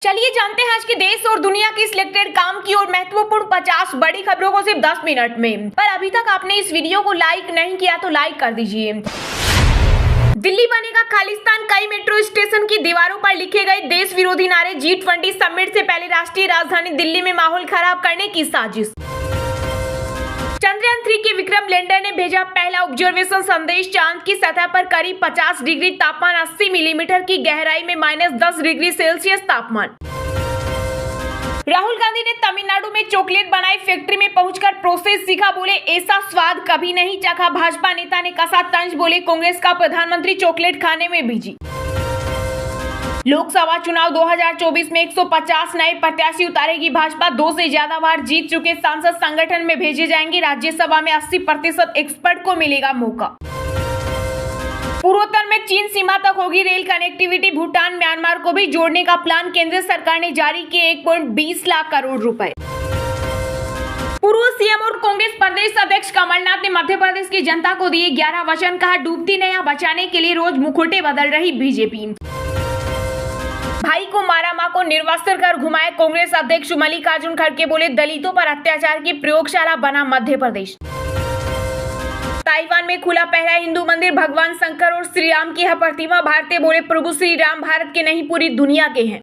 चलिए जानते हैं आज के देश और दुनिया की सिलेक्टेड काम की और महत्वपूर्ण 50 बड़ी खबरों को सिर्फ 10 मिनट में। पर अभी तक आपने इस वीडियो को लाइक नहीं किया तो लाइक कर दीजिए। दिल्ली बनेगा खालिस्तान, कई मेट्रो स्टेशन की दीवारों पर लिखे गए देश विरोधी नारे। G20 समिट से पहले राष्ट्रीय राजधानी दिल्ली में माहौल खराब करने की साजिश। चंद्रयान 3 के विक्रम लैंडर ने भेजा पहला ऑब्जर्वेशन संदेश। चांद की सतह पर करीब 50 डिग्री तापमान, 80 मिलीमीटर की गहराई में -10 डिग्री सेल्सियस तापमान। राहुल गांधी ने तमिलनाडु में चॉकलेट बनाई फैक्ट्री में पहुंचकर प्रोसेस सीखा। बोले ऐसा स्वाद कभी नहीं चखा। भाजपा नेता ने कसा तंज। बोले कांग्रेस का प्रधानमंत्री चॉकलेट खाने में बिजी। लोकसभा चुनाव 2024 में 150 नए प्रत्याशी उतारेगी भाजपा। 2 से ज्यादा बार जीत चुके सांसद संगठन में भेजे जाएंगे। राज्यसभा में 80% एक्सपर्ट को मिलेगा मौका। पूर्वोत्तर में चीन सीमा तक होगी रेल कनेक्टिविटी। भूटान म्यांमार को भी जोड़ने का प्लान केंद्र सरकार ने जारी किए 1.20 लाख करोड़ रुपए। पूर्व सीएम और कांग्रेस प्रदेश अध्यक्ष कमलनाथ ने मध्य प्रदेश की जनता को दिए 11 वचन। कहा डूबती नैया बचाने के लिए रोज मुखौटे बदल रही बीजेपी। भाई को मारा, मां को निर्वस्त्र कर घुमाए कांग्रेस अध्यक्ष मल्लिकार्जुन खड़गे। बोले दलितों पर अत्याचार की प्रयोगशाला बना मध्य प्रदेश। ताइवान में खुला पहला हिंदू मंदिर। भगवान शंकर और श्री राम की है प्रतिमा। भारतीय बोले प्रभु श्री राम भारत के नहीं पूरी दुनिया के हैं।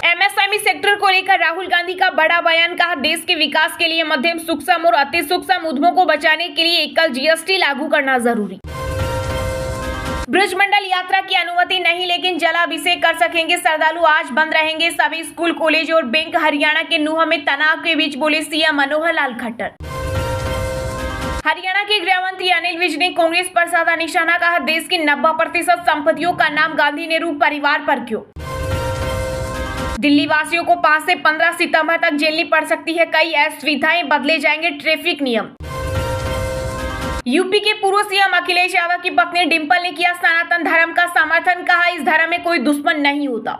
एमएसएमई सेक्टर को लेकर राहुल गांधी का बड़ा बयान। कहा देश के विकास के लिए मध्यम सूक्ष्म और अति सूक्ष्म उद्यमों को बचाने के लिए एकल जीएसटी लागू करना जरूरी। ब्रजमंडल यात्रा की अनुमति नहीं, लेकिन जलाभिषेक कर सकेंगे श्रद्धालु। आज बंद रहेंगे सभी स्कूल, कॉलेज और बैंक। हरियाणा के नूंह में तनाव के बीच बोले सीएम मनोहर लाल खट्टर। हरियाणा के गृह मंत्री अनिल विज ने कांग्रेस पर साधा निशाना। कहा देश की 90% संपत्तियों का नाम गांधी नेहरू परिवार पर क्यों। दिल्ली वासियों को 5 से 15 सितंबर तक झेलनी पड़ सकती है कई असुविधाएं, बदले जाएंगे ट्रैफिक नियम। यूपी के पूर्व सीएम अखिलेश यादव की पत्नी डिंपल ने किया सनातन धर्म का समर्थन। कहा इस धर्म में कोई दुश्मन नहीं होता।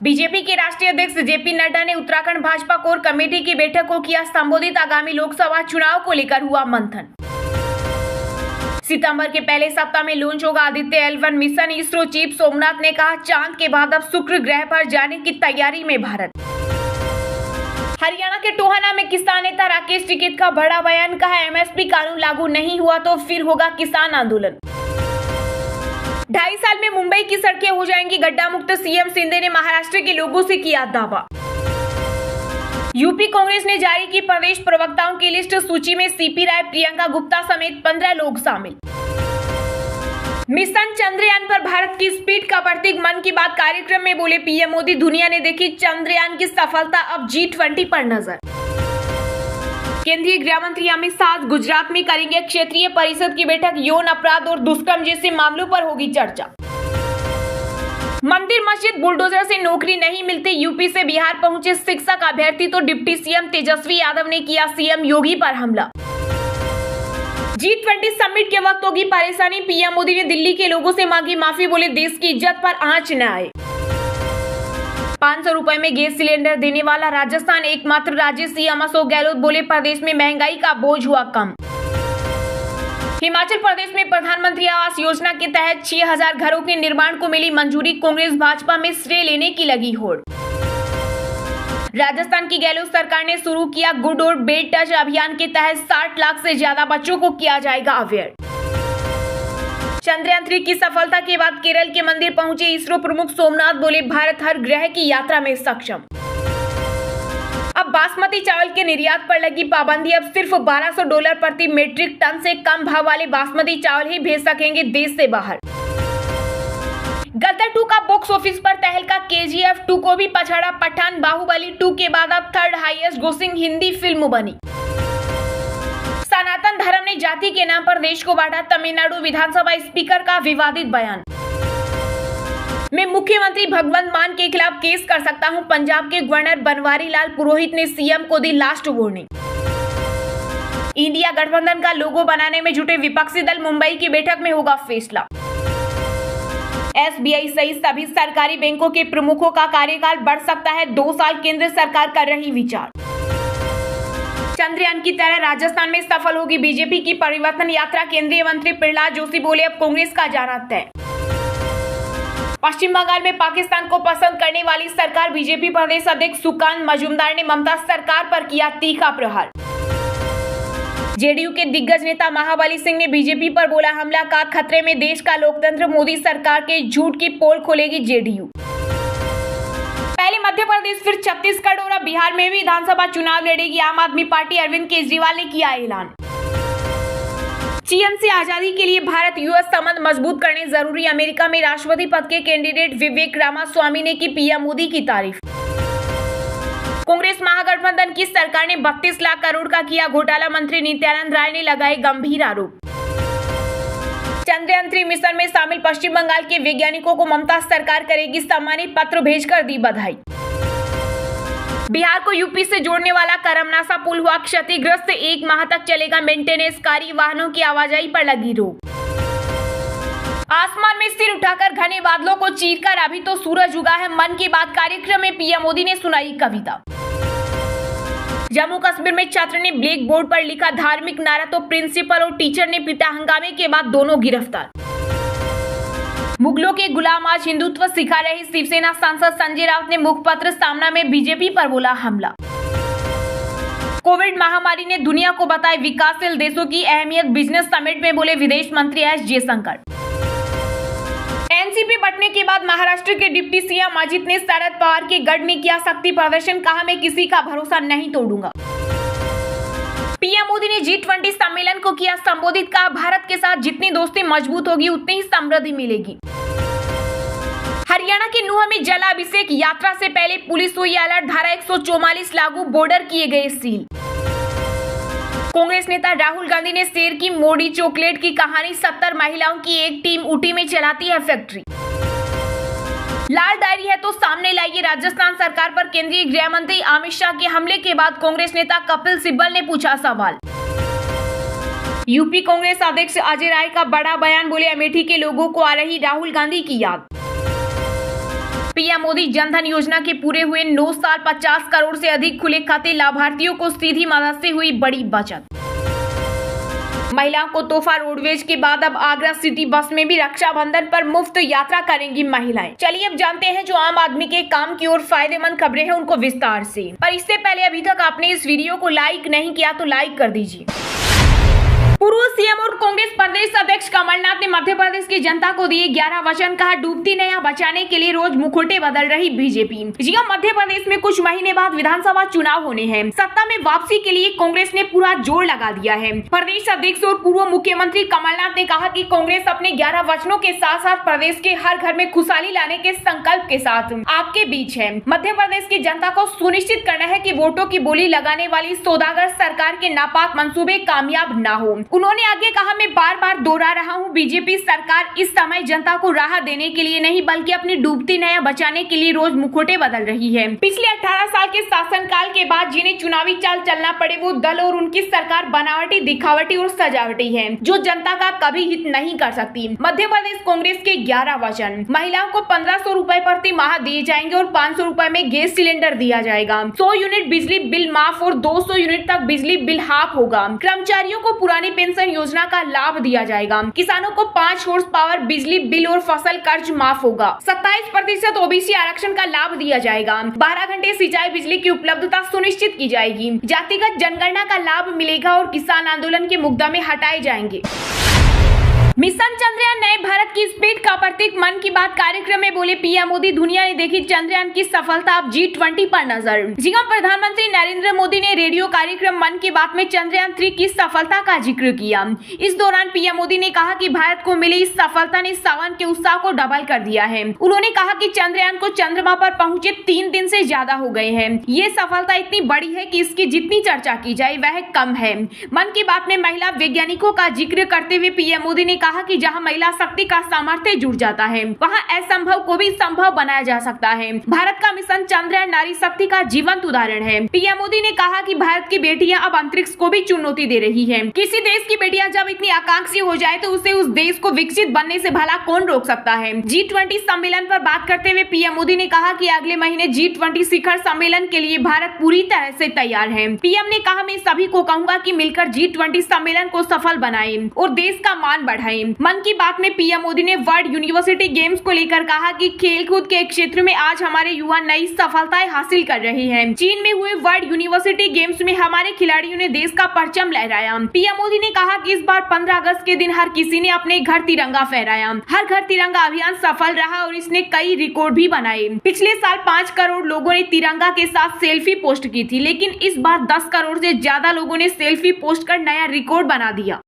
बीजेपी के राष्ट्रीय अध्यक्ष जेपी नड्डा ने उत्तराखंड भाजपा कोर कमेटी की बैठक को किया संबोधित। आगामी लोकसभा चुनाव को लेकर हुआ मंथन। सितंबर के पहले सप्ताह में लॉन्च होगा Aditya L1 mission. ISRO chief Somnath ने कहा चांद के बाद अब शुक्र ग्रह पर जाने की तैयारी में भारत। हरियाणा के टोहाना में किसान नेता राकेश टिकैत का बड़ा बयान। कहा एमएसपी कानून लागू नहीं हुआ तो फिर होगा किसान आंदोलन। 2.5 साल में मुंबई की सड़कें हो जाएंगी गड्ढा मुक्त। सीएम शिंदे ने महाराष्ट्र के लोगों से किया दावा। यूपी कांग्रेस ने जारी की प्रदेश प्रवक्ताओं की लिस्ट। सूची में सीपी राय, प्रियंका गुप्ता समेत 15 लोग शामिल। मिशन चंद्रयान पर भारत की स्पीड का प्रतीक। मन की बात कार्यक्रम में बोले पीएम मोदी दुनिया ने देखी चंद्रयान की सफलता, अब G20 पर नजर। केंद्रीय गृह मंत्री अमित शाह गुजरात में करेंगे क्षेत्रीय परिषद की बैठक। यौन अपराध और दुष्कर्म जैसे मामलों पर होगी चर्चा। मंदिर मस्जिद बुलडोजर से नौकरी नहीं मिलती। यूपी से बिहार पहुंचे शिक्षक अभ्यर्थी तो डिप्टी सीएम तेजस्वी यादव ने किया सीएम योगी पर हमला। G20 समिट के वक्त होगी परेशानी। पीएम मोदी ने दिल्ली के लोगों से मांगी माफी। बोले देश की इज्जत पर आंच न आए। 500 रुपए में गैस सिलेंडर देने वाला राजस्थान एकमात्र राज्य। सीएम अशोक गहलोत बोले प्रदेश में महंगाई का बोझ हुआ कम। हिमाचल प्रदेश में प्रधानमंत्री आवास योजना के तहत 6000 घरों के निर्माण को मिली मंजूरी। कांग्रेस भाजपा में श्रेय लेने की लगी होड़। राजस्थान की गहलोत सरकार ने शुरू किया गुड और बेड टच अभियान के तहत 60 लाख से ज्यादा बच्चों को किया जाएगा अवेयर। चंद्रयान 3 की सफलता के बाद केरल के मंदिर पहुंचे इसरो प्रमुख सोमनाथ। बोले भारत हर ग्रह की यात्रा में सक्षम। अब बासमती चावल के निर्यात पर लगी पाबंदी। अब सिर्फ $1200 प्रति मीट्रिक टन से कम भाव वाले बासमती चावल ही भेज सकेंगे देश से बाहर। गदर 2 का बॉक्स ऑफिस पर तहलका। KGF 2 को भी पछाड़ा पठान। बाहुबली 2 के बाद अब 3rd highest grossing Hindi film बनी। सनातन धर्म ने जाति के नाम पर देश को बांटा। तमिलनाडु विधानसभा स्पीकर का विवादित बयान। मैं मुख्यमंत्री भगवंत मान के खिलाफ केस कर सकता हूं। पंजाब के गवर्नर बनवारी लाल पुरोहित ने सीएम को दी लास्ट वार्निंग। इंडिया गठबंधन का लोगो बनाने में जुटे विपक्षी दल। मुंबई की बैठक में होगा फैसला। SBI सहित सभी सरकारी बैंकों के प्रमुखों का कार्यकाल बढ़ सकता है 2 साल। केंद्र सरकार कर रही विचार। चंद्रयान की तरह राजस्थान में सफल होगी बीजेपी की परिवर्तन यात्रा। केंद्रीय मंत्री प्रहलाद जोशी बोले अब कांग्रेस का जाना तय। पश्चिम बंगाल में पाकिस्तान को पसंद करने वाली सरकार बीजेपी प्रदेश अध्यक्ष सुकांत मजूमदार ने ममता सरकार पर किया तीखा प्रहार। जेडीयू के दिग्गज नेता महाबली सिंह ने बीजेपी पर बोला हमला का खतरे में देश का लोकतंत्र, मोदी सरकार के झूठ की पोल खोलेगी जेडीयू। पहले मध्य प्रदेश फिर छत्तीसगढ़ और अब बिहार में भी विधानसभा चुनाव लड़ेगी आम आदमी पार्टी। अरविंद केजरीवाल ने किया ऐलान। चीन से आजादी के लिए भारत यूएस संबंध मजबूत करने जरूरी। अमेरिका में राष्ट्रपति पद के कैंडिडेट विवेक रामास्वामी ने की पीएम मोदी की तारीफ। कांग्रेस महागठबंधन की सरकार ने 32 लाख करोड़ का किया घोटाला, मंत्री नित्यानंद राय ने लगाए गंभीर आरोप। चंद्रयान 3 मिशन में शामिल पश्चिम बंगाल के वैज्ञानिकों को ममता सरकार करेगी सम्मानित, पत्र भेजकर दी बधाई। बिहार को यूपी से जोड़ने वाला करमनासा पुल हुआ क्षतिग्रस्त, 1 माह तक चलेगा मेंटेनेंस कार्य, वाहनों की आवाजाही पर लगी रोक। आसमान में सिर उठाकर घने बादलों को चीरकर अभी तो सूरज उगा है, मन की बात कार्यक्रम में पीएम मोदी ने सुनाई कविता। जम्मू कश्मीर में छात्र ने ब्लैक बोर्ड पर लिखा धार्मिक नारा तो प्रिंसिपल और टीचर ने पीटा, हंगामे के बाद दोनों गिरफ्तार। मुगलों के गुलाम आज हिंदुत्व सिखा रहे, शिवसेना सांसद संजय राउत ने मुखपत्र सामना में बीजेपी पर बोला हमला। कोविड महामारी ने दुनिया को बताई विकासशील देशों की अहमियत, बिजनेस समिट में बोले विदेश मंत्री एस जयशंकर। एनसीपी बंटने के बाद महाराष्ट्र के डिप्टी सीएम अजित ने शरद पवार के गढ़ में किया शक्ति प्रदर्शन, कहा मैं किसी का भरोसा नहीं तोड़ूंगा। पीएम मोदी ने G20 सम्मेलन को किया संबोधित, कहा भारत के साथ जितनी दोस्ती मजबूत होगी उतनी ही समृद्धि मिलेगी। हरियाणा के नूंह में जलाभिषेक यात्रा से पहले पुलिस हुई अलर्ट, धारा 144 लागू, बॉर्डर किए गए सील। कांग्रेस नेता राहुल गांधी ने शेर की मोड़ी चॉकलेट की कहानी, 70 महिलाओं की एक टीम ऊटी में चलाती है फैक्ट्री। लाल डायरी है तो सामने लाइए, राजस्थान सरकार पर केंद्रीय गृह मंत्री अमित शाह के हमले के बाद कांग्रेस नेता कपिल सिब्बल ने पूछा सवाल। यूपी कांग्रेस अध्यक्ष अजय राय का बड़ा बयान, बोले अमेठी के लोगों को आ रही राहुल गांधी की याद। पीएम मोदी जनधन योजना के पूरे हुए 9 साल, 50 करोड़ से अधिक खुले खाते, लाभार्थियों को सीधी मदद से हुई बड़ी बचत। महिलाओं को तोहफा, रोडवेज के बाद अब आगरा सिटी बस में भी रक्षाबंधन पर मुफ्त यात्रा करेंगी महिलाएं। चलिए अब जानते हैं जो आम आदमी के काम की और फायदेमंद खबरें हैं उनको विस्तार से। पर इससे पहले अभी तक आपने इस वीडियो को लाइक नहीं किया तो लाइक कर दीजिए। पूर्व सीएम और कांग्रेस प्रदेश अध्यक्ष कमलनाथ ने मध्य प्रदेश की जनता को दिए 11 वचन, कहा डूबती नैया बचाने के लिए रोज मुखौटे बदल रही बीजेपी। जी हां, मध्य प्रदेश में कुछ महीने बाद विधानसभा चुनाव होने हैं। सत्ता में वापसी के लिए कांग्रेस ने पूरा जोर लगा दिया है। प्रदेश अध्यक्ष और पूर्व मुख्यमंत्री कमलनाथ ने कहा कि कांग्रेस अपने 11 वचनों के साथ साथ प्रदेश के हर घर में खुशहाली लाने के संकल्प के साथ आपके बीच है। मध्य प्रदेश की जनता को सुनिश्चित करना है कि वोटों की बोली लगाने वाली सौदागर सरकार के नापाक मंसूबे कामयाब न हो। उन्होंने आगे कहा, मैं बार बार दोहरा रहा हूं, बीजेपी सरकार इस समय जनता को राहत देने के लिए नहीं बल्कि अपनी डूबती नैया बचाने के लिए रोज मुखौटे बदल रही है। पिछले 18 साल के शासनकाल के बाद जिन्हें चुनावी चाल चलना पड़े वो दल और उनकी सरकार बनावटी, दिखावटी और सजावटी है, जो जनता का कभी हित नहीं कर सकती। मध्य प्रदेश कांग्रेस के 11 वचन, महिलाओं को 1500 रूपए प्रति माह दिए जाएंगे और 500 रूपए में गैस सिलेंडर दिया जाएगा। 100 यूनिट बिजली बिल माफ और 200 यूनिट तक बिजली बिल हाफ होगा। कर्मचारियों को पुरानी पेंशन योजना का लाभ दिया जाएगा। किसानों को 5 हॉर्स पावर बिजली बिल और फसल कर्ज माफ होगा। 27% ओबीसी आरक्षण का लाभ दिया जाएगा। 12 घंटे सिंचाई बिजली की उपलब्धता सुनिश्चित की जाएगी। जातिगत जनगणना का लाभ मिलेगा और किसान आंदोलन के मुकदमे हटाए जाएंगे। मिशन चंद्रयान नए भारत की स्पीड का प्रतीक, मन की बात कार्यक्रम में बोले पीएम मोदी, दुनिया ने देखी चंद्रयान की सफलता, अब G20 पर नजर। जी हां, प्रधानमंत्री नरेंद्र मोदी ने रेडियो कार्यक्रम मन की बात में चंद्रयान 3 की सफलता का जिक्र किया। इस दौरान पीएम मोदी ने कहा कि भारत को मिली इस सफलता ने सावन के उत्साह को डबल कर दिया है। उन्होंने कहा कि चंद्रयान को चंद्रमा पर पहुंचे 3 दिन से ज्यादा हो गए हैं। ये सफलता इतनी बड़ी है कि इसकी जितनी चर्चा की जाए वह कम है। मन की बात में महिला वैज्ञानिकों का जिक्र करते हुए पीएम मोदी ने कहा कि जहां महिला शक्ति का सामर्थ्य जुड़ जाता है वहां असंभव को भी संभव बनाया जा सकता है। भारत का मिशन चंद्रयान नारी शक्ति का जीवंत उदाहरण है। पीएम मोदी ने कहा कि भारत की बेटियां अब अंतरिक्ष को भी चुनौती दे रही हैं। किसी देश की बेटियां जब इतनी आकांक्षी हो जाए तो उसे उस देश को विकसित बनने से भला कौन रोक सकता है। G20 सम्मेलन पर बात करते हुए पीएम मोदी ने कहा कि अगले महीने G20 शिखर सम्मेलन के लिए भारत पूरी तरह से तैयार है। पीएम ने कहा, मैं सभी को कहूंगा कि मिलकर G20 सम्मेलन को सफल बनाएं और देश का मान बढ़ाएं। में। मन की बात में पीएम मोदी ने वर्ल्ड यूनिवर्सिटी गेम्स को लेकर कहा कि खेलकूद के क्षेत्र में आज हमारे युवा नई सफलताएं हासिल कर रहे हैं। चीन में हुए वर्ल्ड यूनिवर्सिटी गेम्स में हमारे खिलाड़ियों ने देश का परचम लहराया। पीएम मोदी ने कहा कि इस बार 15 अगस्त के दिन हर किसी ने अपने घर तिरंगा फहराया। हर घर तिरंगा अभियान सफल रहा और इसने कई रिकॉर्ड भी बनाए। पिछले साल 5 करोड़ लोगों ने तिरंगा के साथ सेल्फी पोस्ट की थी, लेकिन इस बार 10 करोड़ से ज्यादा लोगों ने सेल्फी पोस्ट कर नया रिकॉर्ड बना दिया।